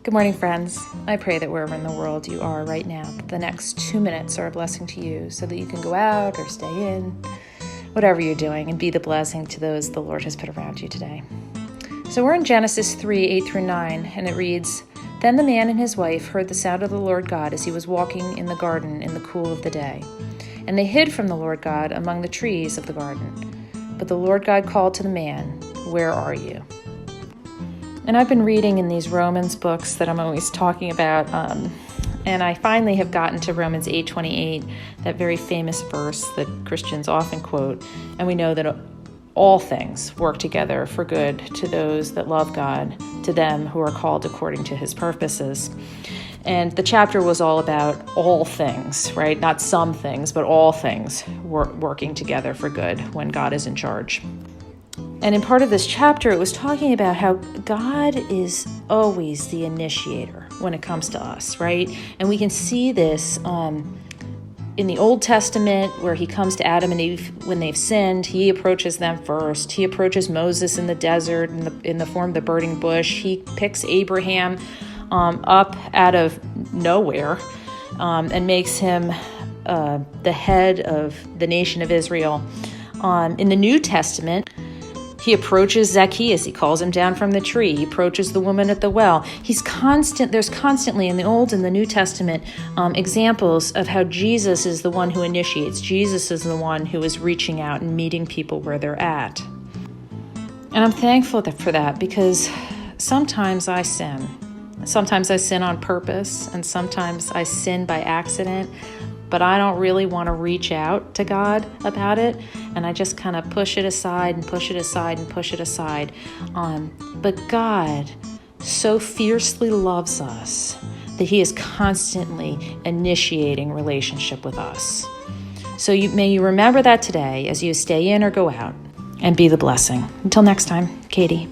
Good morning, friends. I pray that wherever in the world you are right now, the next 2 minutes are a blessing to you so that you can go out or stay in, whatever you're doing, and be the blessing to those the Lord has put around you today. So we're in Genesis 3:8-9, and it reads, "Then the man and his wife heard the sound of the Lord God as he was walking in the garden in the cool of the day. And they hid from the Lord God among the trees of the garden. But the Lord God called to the man, 'Where are you?'" And I've been reading in these Romans books that I'm always talking about, and I finally have gotten to Romans 8:28, that very famous verse that Christians often quote, and we know that all things work together for good to those that love God, to them who are called according to his purposes. And the chapter was all about all things, right? Not some things, but all things working together for good when God is in charge. And in part of this chapter, it was talking about how God is always the initiator when it comes to us, right? And we can see this in the Old Testament, where he comes to Adam and Eve when they've sinned. He approaches them first. He approaches Moses in the desert in the form of the burning bush. He picks Abraham up out of nowhere and makes him the head of the nation of Israel. In the New Testament, he approaches Zacchaeus. He calls him down from the tree. He approaches the woman at the well. There's constantly in the Old and the New Testament examples of how Jesus is the one who initiates. Jesus is the one who is reaching out and meeting people where they're at. And I'm thankful for that, because sometimes I sin. Sometimes I sin on purpose, and sometimes I sin by accident. But I don't really want to reach out to God about it, and I just kind of push it aside and push it aside and push it aside. But God so fiercely loves us that he is constantly initiating relationship with us. So may you remember that today as you stay in or go out, and be the blessing. Until next time, Katie.